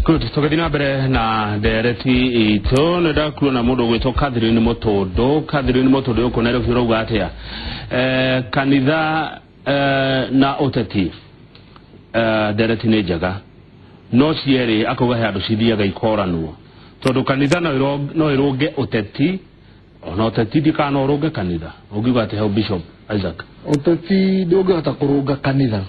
Good, tukathina mbere na ndereti ito nda kuona mundu gwitwo Catherine Mutondo yuko nero firoga atia kanitha na uteti ndereti ni njaga no cieri akoga handu cithiaga ikoranwo tondu kanitha no iruge uteti ona uteti dikana uruge kanitha ugiuga ati how Bishop Isaac uteti ndungihota kurunga kanitha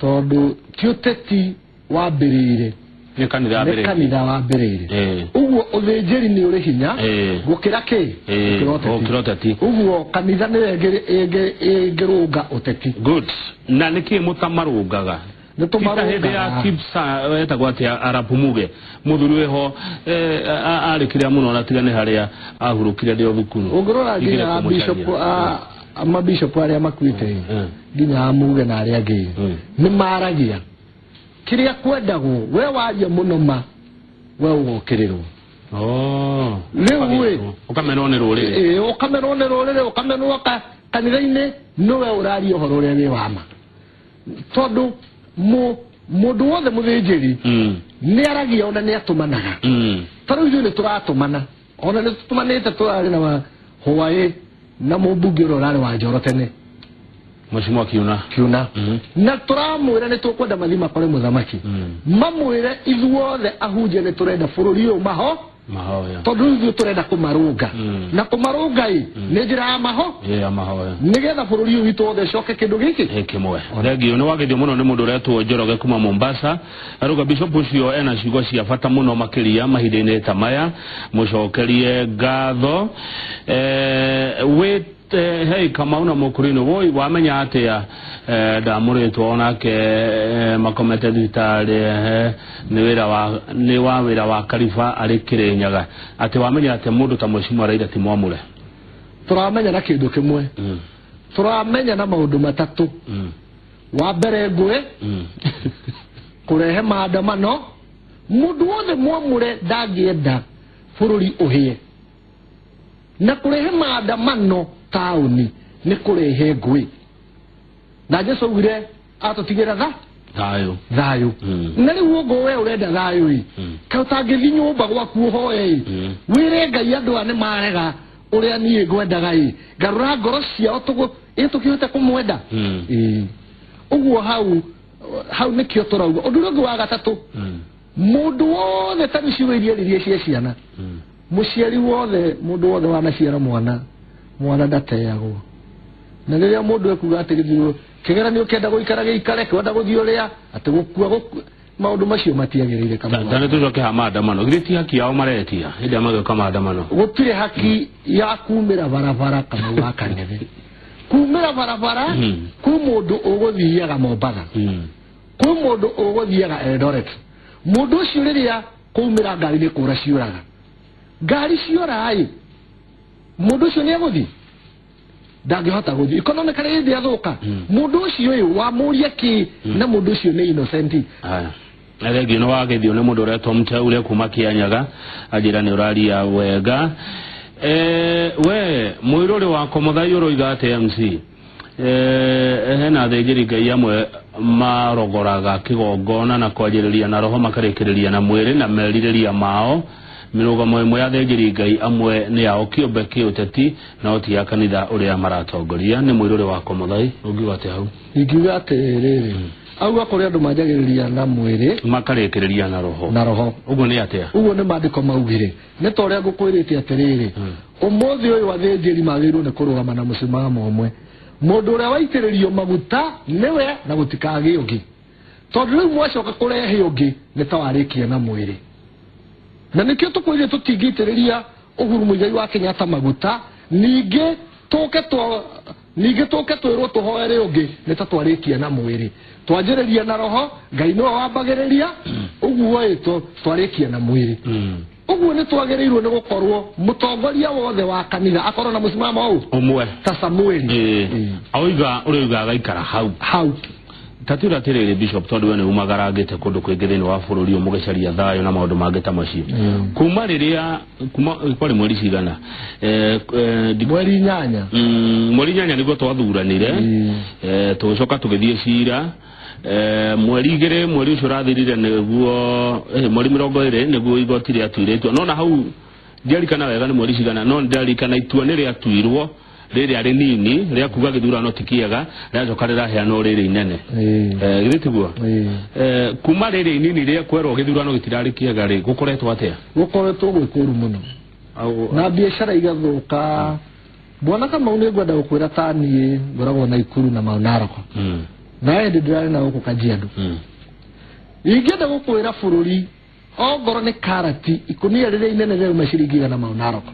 tondu ti uteti wambirire ni kanitha wambirire uguo uthinjiri ni uri hinya gukira ki uteti uguo kanitha ni ngirunga uteti. Good, na niki mutamarungaga Kita ya kipsa etagwo atia arapumuge muthuri weho arikiria muno na tigane haria ahurukire ndio thukuru ungorora nginya bishop bishop aria makuite nginya amuge na aria ngi ni maragia kiria kwendagwo we waje muno ma we ugokirirwo riu we ukamenwo ni rurire ukamenwo kanitha-ini niwe uraria uhoro uria wi wama tondu mundu wothe muthinjiri ni aragia ona ni atumanaga tariu ithuĩ ni turatumana ona ni tutumanite turari na Hawaii na mubunge uria urari wa Njoro tene Mheshimiwa Kiuna na turamwira ni tukwenda mathima kore muthamaki mamwire ithuothe ahunjia ni turenda bururi uyu maho tondu ithuĩ turenda kumarunga na kumarunga ni njira ya maho nigetha bururi uyu witu wothe coke kindu giki kimwe thengio ni wagithio muno ni mundu uretwo Njoroge kuma Mombasa aruga Bishop ucio ena ciugo cia bata muno makiria mahinda-ini ta maya mucokerie ngatho hey Kamau na Mukurino woi wamenya atia ndamuritwo onake makomete thitari ni wira wa Kariba ari Kirinyaga ati wamenya ati mundu ta Mheshimiwa Raila ti mwamure turamenya na kindu kimwe turamenya na maundu matatu wa mbere ngwe kurehe maandamano mundu wothe mwamure ndangienda bururi uhie na kurehe maandamano tauni ni kurehe ngui na Jesu ugire atutigira thayu na riu ugo we urenda thayu ka utangithi nyumba gwaku hoye wire Ngai andu ane marega uria nie ngwendaga garura ngoro ciao tukihota kumwenda uguo hau nikio turauga undu rungu wa gatatu mundu wothe tamiciuirie ririe cia ciana muciari wothe mundu wothe wanaciara mwana ndateagwo na riria mundu ekuga ati githiro kigeranio kenda guikara giikare kwenda guthio ria ati gukua maundu macio matiagirire kama ndane tucoke ha maandamano giriti haki yao maretia hindi amageka maandamano gutire haki ya kumira barabara kama wakanethe kumira barabara ku mundu uguthiaga Mombasa ku mundu uguthiaga Eldoret mundu ucio riria kumira ngari ni kura ciuraga ngari ciora mundu ucio ni aguthi ndangihota guthi economically ndi athuka mundu ucio wamuria ki na mundu ucio ni innocent regi no wagithio ni mundu uretwo Mteule kuma Kianyaga ajira ni uraria wega we mwiruri wako muthai uroiga ati MC hena thĩnjĩri Ngai amwe marogoraga kigongona na kwanjĩrĩria na roho makarĩkĩrĩria na mwĩrĩ na merirĩria mao mirugamo imwe ya thĩnjĩri Ngai amwe ni yao kĩũmbe kĩũteti na oti ya kanitha uria maratongoria ni mwiruri wako muthai ungiuga ati hau ingiuga ati riri auga kuri andu manjagĩrĩria na mwĩrĩ makarĩkĩrĩria na roho uguo ni atia uguo ni maandiko maugire ni ta ũrĩa ngũkwĩrĩte atĩrĩrĩ ũmũthĩ ũyũ wa thĩnjĩri magĩrĩirwo nĩ kũrũgama na mũsimamo ũmwe mundu uria waitĩrĩrio maguta niwe na gutikagĩ ũngĩ tondu rĩu mwacoka kũrehe ũngĩ nĩ ta warĩkia na mwĩrĩ na nikio tukwĩrĩte tũtingĩitĩrĩria Uhuru Muigai wa Kenyatta maguta ningĩ tũke twĩrwo tũhoere ũngĩ nĩ ta twarĩkia na mwĩrĩ twanjĩrĩria na roho Ngai nĩwe wambagĩrĩria ũguo twarĩkia na mwĩrĩ uguo ni twagĩrĩirwo nĩ gũkorwo mũtongoria wothe wa kanitha akorwo na mũsimamo ũmwe ta Samueli oiga ũrĩuga gaikara hau tatira tirĩrĩ Bishop tondu we nĩ umagarangĩte kũndũ kũingĩ thĩinĩ wa bũrũri mũgĩcaria thayũ na maũndũ mangĩ ta macio kuma rĩrĩa kwarĩ mweri cigana mweri 8 mweri 8 nĩguo twathuranire tũgĩcoka tũgĩthiĩ cira mweri igere mweri ucio rathirire niguo mweri 20 niguo igoti ria tuiretwo no na hau ndirikana wega ni mweri cigana no ndirikana itua ni ria tuirwo riri ari nini ria kuga githurano tikiega ria joka riraheana riri inene githitiguo kuma riri inini ria kwerwo githurano gitirari kiega ri gukoretwo atia gukoretwo gwikuru muno na biashara igathuka bwana kama unegwenda gukwira tani ngoragwo na Ikuru na Mount Narok na ende ndirari na guku Kajiado ingenda gukwira bururi ongoro ni karati ikunia riri inene riri maciringi na Mount Narok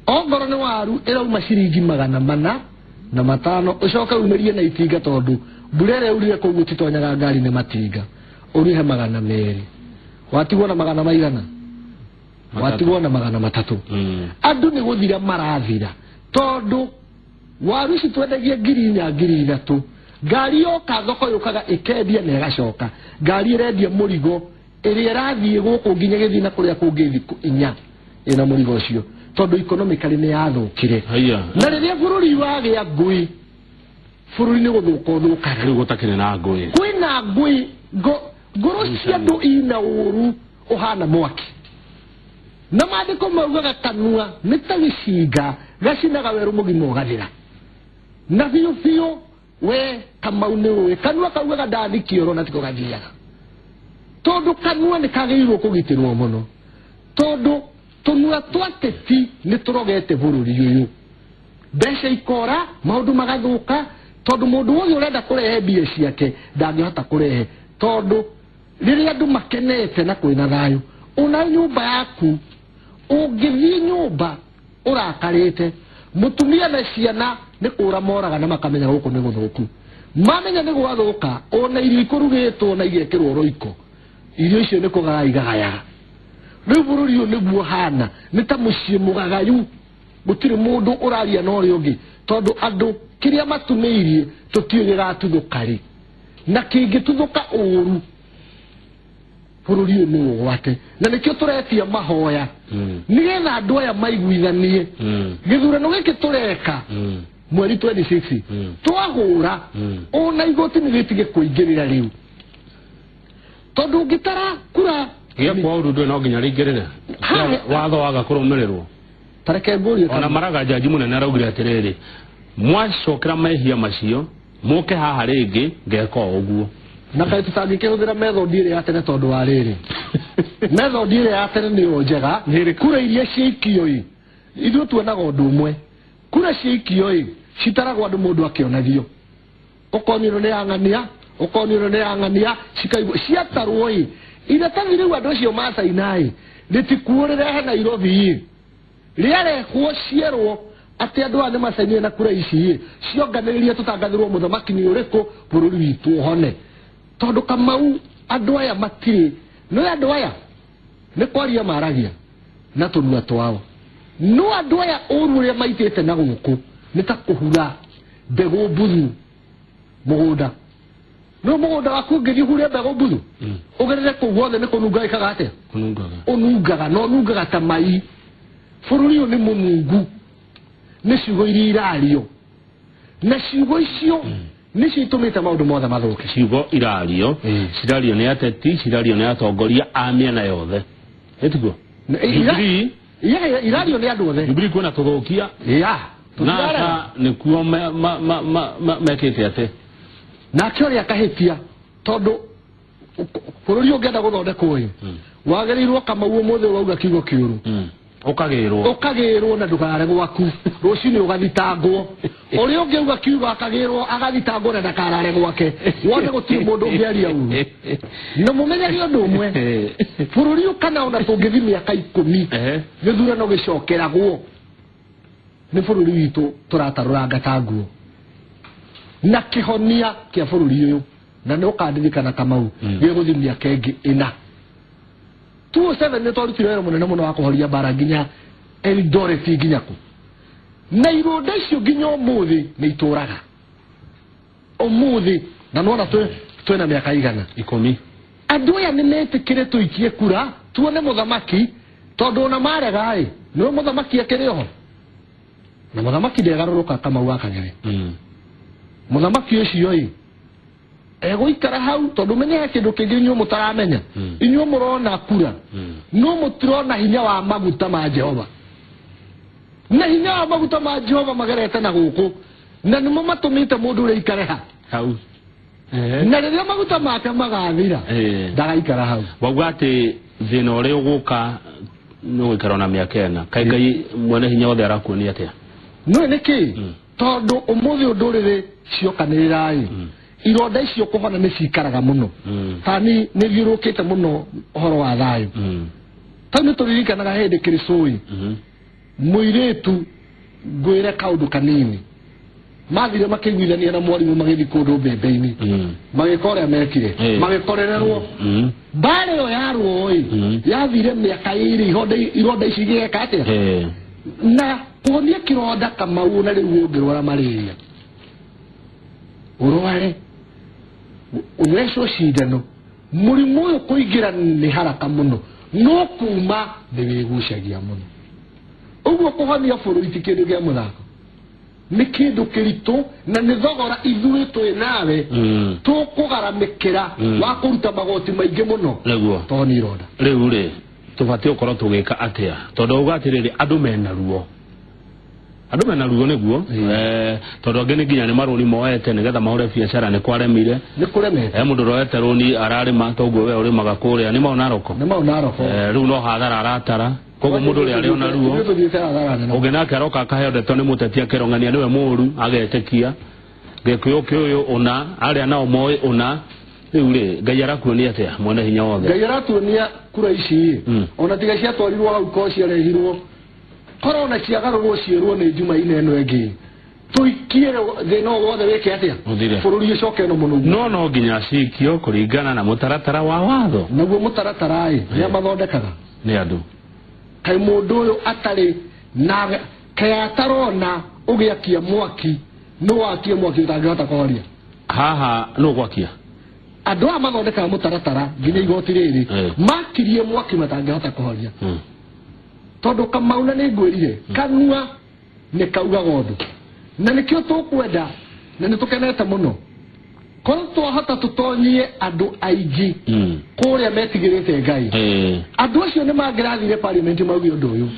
ongoro ni waru ira maciringi 405 ucoka umerie na itinga tondu burere urire kugu titonyaga ngari ni matinga urihe 200 watigwo na 100 maigana watigwo na 300 andu ni guthira marathira tondu waru ci twendagia ngiri 3 ngari yoka thoko yukaga ikendia na igacoka ngari irendia murigo iri irathie guku nginya githina kuria kungithi 4 ina murigo ucio tondu economically ni yathukire na riria bururi wagia ngui bururi ni guthuka riu gutakire na ngui kwina ngui ngoro cia ndu ina uru uhana mwaki na maandiko maugaga kanua nitagicinga gacinaga weru mugimo gathira na biu we Kamau ni we kanua kaugaga ndathikio na tiko gathiaga tondu kanua ni kagiirwo kugitirwo muno tondu tunua twateti ni turogete bururi uyu besha ikora maundu magathuka tondu mundu uyu urenda kurehe bia ciake ndangihota kurehe tondu riria andu makenete na kwina thayu una nyumba yaku ungithi nyumba urakarite mutumia na ciana ni kura moraga na makamenya guku ni guthuku mamenya ni gwathuka ona irio ikurugitwo na igekirwo roiko irio icio ni kugaya riu bururi uyu niguo hana ni ta mucii mugagayu gutiri mundu uraria no ri ungi tondu andu kiria matumiirie tutiugira tuthukari na kingi tuthuka uru bururi uyu ni ugwate na nikio turetia mahoya nigetha andu aya maiguithanie githurano giki tureka mweri 26 twagura ona igoti ni gitige kuingirira riu tondu ngitara kura ya kwa urudu no nginya ringirire watho waga kurumirirwo tareke nguri ona maraga jaji munene araugire atiriri mwacokera mehia macio muke haha ringi ngeka uguo na kai tutangikihũthĩra method ĩrĩa ya tene tondu wa rĩrĩ method ĩrĩa ya tene nĩyo njega kura iria ciikio ithuĩ tuonaga ũndũ ũmwe kura ciikio citaragwo andũ mũndũ akĩonagio ũkonirwo nĩ ang'ania ũkonirwo nĩ ang'ania cikaigwo ciatarwo iratathi rĩu andũ acio macaina rĩtikuo rĩrehe Nairobi rĩarehwo cierwo ati andu ane macainire na kura ici cionganĩrĩrie tũtangathĩrwo mũthamaki nĩ ũrĩkũ bũrũri witũ hone tondu Kamau andu aya matiri no andu aya ni kwaria maragia na tunua twao no andu aya ururia maitete na guku ni ta kuhura mbegu buthu mugunda no mugunda waku ngithi hure mbegu buthu ugerere ku guothe ni kununga ikaga atia unungaga no nungaga ta mai bururi uyu ni munungu ni ciugo iria irario na ciugo icio ni citumite maundu mothe mathuke ciugo irario cirario ni ateti cirario ni atongoria a miena yothe etiguo irario ni andu othe Biblia kuona tuthukia na nikuo mekete ate na kĩoria kahitia tondu bururi ungenda guthondekwo uyu wagerirwo Kamau umuthi wauga kiugo kiuru ukagirwo na ndukare gwaku rucini ugathitangwo uri ungiuga kiugo akagirwo agathitangwo na ndakarare gwake wone gutirĩ mundu ungiaria uru na mumenyeri undu umwe bururi ukana ona tungithi miaka 10 githurano gicokeragwo ni bururi witu turataruranga tanguo na kihonia kia bururi uyu na no kandirikana Kamau giguthi miaka ingi 4 207 ni twarutire wĩra mũnene mũno wa kũhoria mbara nginya Eldoret nginya ku na ironda icio nginya ũmũthĩ nĩ itũraga ũmũthĩ na nona twĩna mĩaka igana 10 andũ aya nĩ metĩkĩre tũikie kura tuone mũthamaki tondu ona marega no mũthamaki akĩrĩ ho na mũthamaki ndegarũrũka Kamau akagere mũthamaki ũcio Egoikara hau tondu menye kindu kingi nyu mutaramenya inyu murona kura no mutirona hinya wa maguta ma Jehova na hinya wa maguta ma Jehova magerete na guku na nimo matumite mundu ri ikare hau na riria maguta make magathira ndagaikara hau wagwate thina uri uguka no ikara na miaka ena kai mwene hinya wothe arakuonia atia no niki tondu umuthi undurire ciokanirirai ironda icio kuhona ni cikaraga muno tani ni girukite muno horo wa thayu tani turirikanaga hindi Kiricui muiretu ngwire kaundu kanini mathire makiguithania na mwarimu magithi kundu mbembe-ini magikorea mekire magikorererwo mbare yo yarwo yathire miaka iri ironda ici igeka atia na kuonia kironda Kamau na riu ungirwara malaria urware unesho shidano murimu uyu kuigira ni haraka muno no kuma ndibigucagia muno uguo kuhonia bururi ti kindu gia muthako ni kindu kirito na ni thogora ithuĩ twĩ nawe tukugaramikira wa kuruta magoti maingi muno niguo toni ironda riu ri tubati ukorwo tugika atia tondu ugatiriri andu mena ruo niguo tondu ngi nginya ni maruni moete nigetha mahore biacara ni kwaremire ni kuremete mundu roete runi ararima toguo we urimaga kuria ni mauna roko riu no hathara aratara koguo mundu ri ari ona ruo uginake aroka akaheo ndeto ni muteti akirongania niwe muru agetekia gikuyu kiuyu una aria nao moi una riu ri Ngai arakuonia atia mwene hinya wothe Ngai aratuonia kura ici ona tiga cia twarirwo hau ko ciarehirwo korona ciagarurwo cierwo ni Jumaine eno engi tuikie thina wothe weke atia bururi icoke no muno no nginya cikio kuringana na mutaratara wa watho naguo mutaratara ni mathondekaga ni andu kai mundu uyu atari na kayatarona ugiakia mwaki no wakie mwaki utangihota kuhoria haha no gwakia andu a mathondekaga mutaratara nginya igoti riri makirie mwaki matangihota kuhoria tondu Kamau na ni ngwirire kanua ni kauga gondu na nikio tukwenda na ni tukenete muno ko twahota tutonyie andu aigi kuria metigirite Ngai andu acio ni mangirathire parliament maugi undu uyu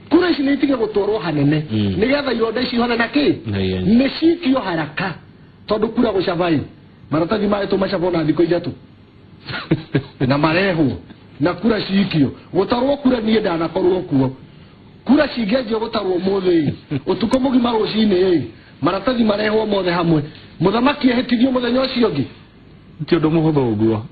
kura ici ni itige gutwarwo hanene nigetha ironda ici hone na ki ni cikio haraka tondu kura gucabai maratathi maetu macabona thiko ithatu na marehu na kura cikio gutarwo kura nie ndanakorwo kuo kura cingenjio gutarwo muthi utuko mugima rucini maratathi marehwo mothe hamwe muthamaki ehitithio muthenya ucio ngi ti undu muhuthu uguo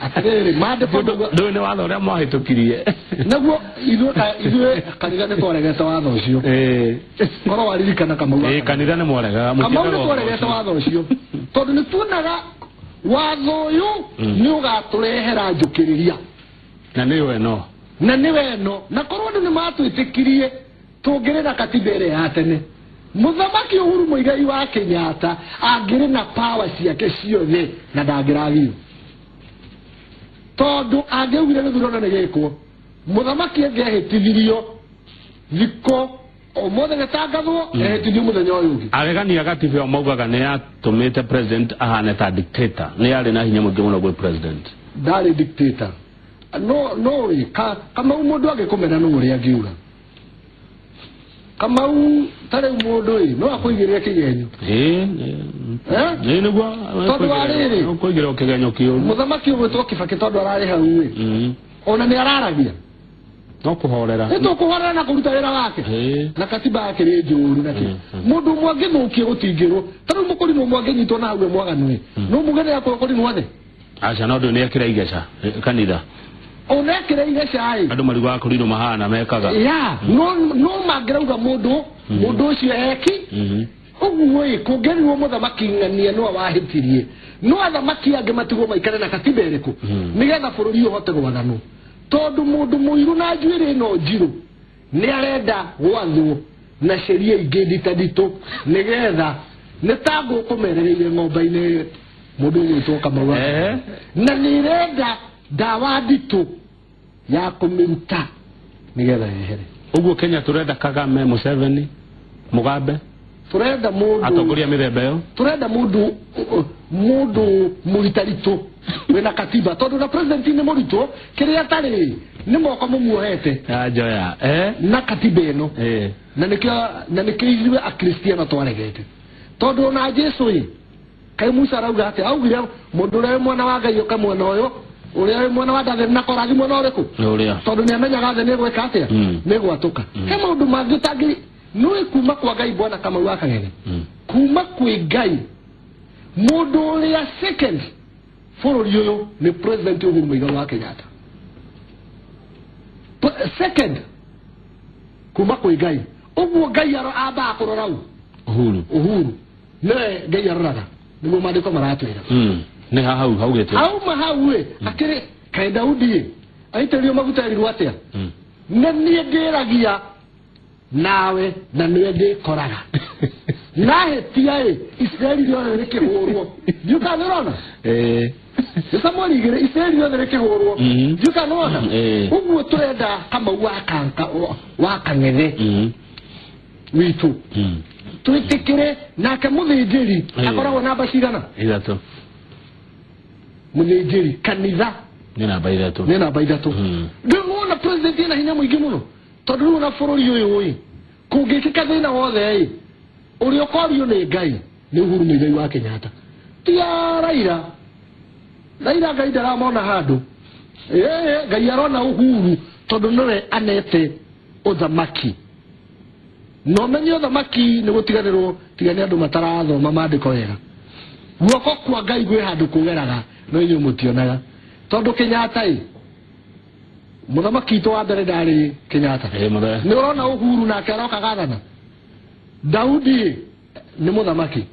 atiriri mande ndu ni watho uria mwahitukirie naguo ithuĩ kanitha nĩ twaregete watho ũcio korwo waririkana Kamau kanitha nĩ mwarega Kamau nĩ twaregete watho ũcio tondũ nĩ tuonaga watho ũyũ nĩ ũgatũrehera njũkĩrĩria na nĩwe no na korwo andũ nĩ matwĩtĩkirie tũngĩrĩ na katiba ĩrĩa ya tene Muthamaki Uhuru Muigai wa Kenyatta angĩrĩ na power ciake ciothe na ndangĩrathio tondu angeugire gĩthurano nĩ gĩkwo muthamaki angĩahĩtithirio thikũ omothe gĩtangathwo ehĩtithio mũthenya ũyũ ũngĩ aregania gatiba maugaga nĩ yatũmĩte president ahane ta dictator nĩ yarĩ na hinya mũingĩ mũno gwĩ president ndarĩ dictator no Kamau mũndũ angĩkũmena nũ ũrĩa angiuga Kamau tare mundu no akũigĩrĩra kĩgenyo nĩguo tondu warĩrĩ ũkũigĩrĩra kĩgenyo kĩũru muthamaki ũgwĩtwo Kibaki tondu ararĩ hau ona nĩ araragia no kũhorera nĩtũkũhorera na kũruta wĩra wake na katiba yake nĩ njũru na mũndũ ũmwe angĩthũkia gũtingĩrwo tarĩu mũkũrinũ ũmwe angĩnyitwo na hau mwaganwe no muge nĩ akũrinũ othe aca no ndũ nĩ ekĩra igeca kanitha onekire igeca andũ marigo akũrinũ mahana mekaga no mangĩrauga mũndũ ũcio eki ũguo kũngĩrirwo mũthamaki ng'ania no wahĩtirie no athamaki angĩ matigwo maikare na katiba ĩrĩkũ nĩgetha bũrũri ũhote gwathano tondu mũndũ mũirũ na njuĩrĩ ĩno njirũ nĩ arenda gwathwo na sheria ingĩ nditanditũ nĩgetha nĩ ta ngũkũmerereire ng'omba-inĩ mũndũ ũgwĩtwo Kamau na nĩ irenda ndawa nditũ ya kũmĩruta nĩgetha yehere ũguo Kenya tũrenda Kagame Museveni Mugabe turenda mundu atongoria mithemba yo turenda mundu muritarito wena katiba tondu na president ni murito kiria tari ni moko mumuohete ajoya na katiba eno na nikio izwe a Kristiano twaregete tondu na Jesu kai Musa rauga ati augire mundu ule mwana wa Ngai ukamwona uyo uria mwana wa David na korathimo no riku uria tondu ni amenyaga thene gweka atia ni gwatuka he maundu mangitangi nui kuma kwa Ngai Bwana kama waka ngene kuma kwi Ngai mundu uria second bururi uyu ni president Uhuru Muigai wa Kenyatta second kuma kwi Ngai uguo Ngai aba akurora Uhuru ne Ngai aroraga niguo mandiko maratwira ne hau gete hau akire kai Daudi aiterio maguta iri atia na nie ngiragia nawe na nie ndikoraga nahe tia Israeli yone nikihurwo yuka nirona Samuel igire Israeli yone nikihurwo yuka nirona uguo turenda kama wakang'ethe witu tuitikire nake muthijiri akoragwo namba cigana ithatu muthijiri kanitha ni namba ithatu ndimona president ina hinya muingi muno tondu na bururi uyu kungikika thina wothe uri ukorio ni Ngai ni Uhuru Muigai wa Kenyatta tia Raila Ngai ndaramona handu Ngai arona Uhuru tondu niwe anete uthamaki no menyo uthamaki ni gutiganirwo tigani andu matarathoma mandiko wega guoko kwa Ngai gwe handu kugeraga no inyu mutionaga tondu Kenyatta muthamaki to wa mbere ndari Kenyatta ni urona Uhuru na keroka gathana Daudi ni muthamaki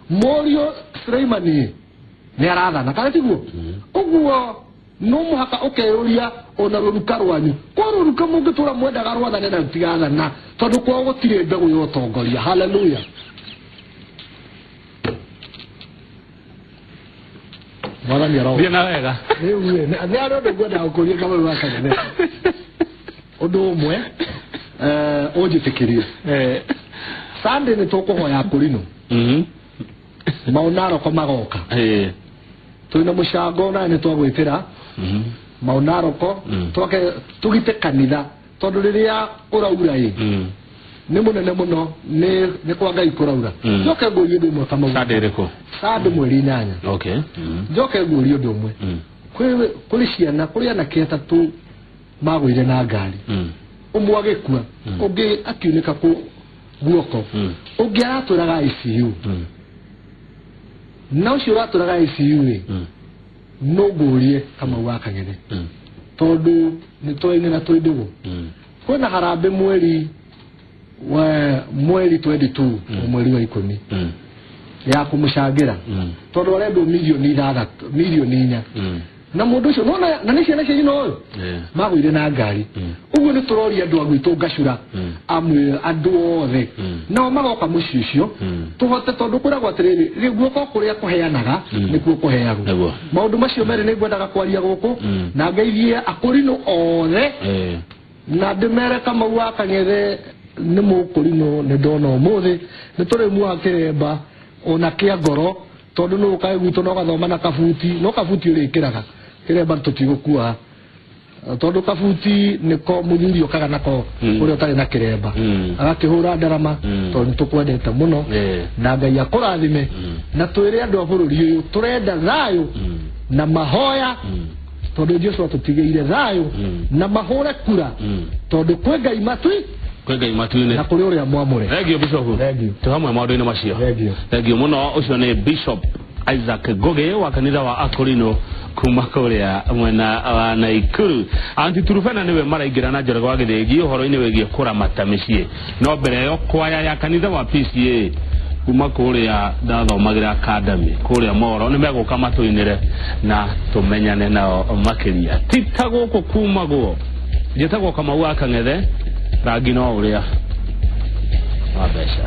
Morio Suleimani ni arathana kana tiguo uguo no muhaka ukeyuria ona ruruka rwanyu kwa ruruka mungitura mwendaga rwathane na tigathana tondu kwa gutire mbegu yo tongoria haleluya wala ni rawo bien wega ni aro gwenda ukuria kama wakagene odo umwe ojitikirie Sunday ni tukuhoya kurino maunaro ko magoka tuina mushango na ni twagwitira maunaro ko twoke tugite kanitha tondu riria uraura ni munene muno ni kwa Ngai kuraura njoke ngurie ndu mwe kama sadereko sadu mweri 8 okay njoke ngurie ndu mwe kuri ciana kuri ana ketatu magwire na ngari umwe agikua ungi akiunika ku guoko ungi araturaga ICU na ucio uraturaga ICU no ngurie kama wakagene tondu ni toine na toidugo kwena harambe mweri 22 mweri wa 10 ya kumucangira tondu arendo milioni 6 milioni 4 na mundu ucio nona na nicio nacio ino magwire na ngari uguo ni turoria andu agwitu ngacura amwe andu othe no magoka mucio ucio tuhote tondu kuragwa atiriri riguo ko kuria kuheanaga nikuo kuheagwo maundu macio mere ni ngwendaga kwaria guku na ngeithie akurino othe na ndimere kama wakang'ethe ni mukurino ni ndona umuthi ni turi muakiremba ona kia ngoro tondu no kai gwitu no gathoma na kabuti urikiraga kiremba tutigukua tondu kabuti niko muthuri okaga nako uri utari na kiremba agakihura ndarama tondu tukwendete muno na Ngai akurathime na twire andu a bururi uyu turenda thayu na mahoya tondu Jesu atutigire thayu na mahure kura tondu kwe Ngai matwi na kuri uri amwamure thengio bishop tu hamwe maundu-ini macio thengio muno ucio ni Bishop Isaac Goge wa kanitha wa Akorino kuma kuria mwena wa Naikuru anti turufena niwe maraingira na njorego wa githegi uhoro-ini wigie kuramata micii no mbere yo kwaya ya kanitha wa PCA kuma kuria ndathomagira academy kuria Moro ni meguka matuinire na tumenyane nao makiria titago ko kuma go jetagwo kama wakang'ethe rangi no uria wa besha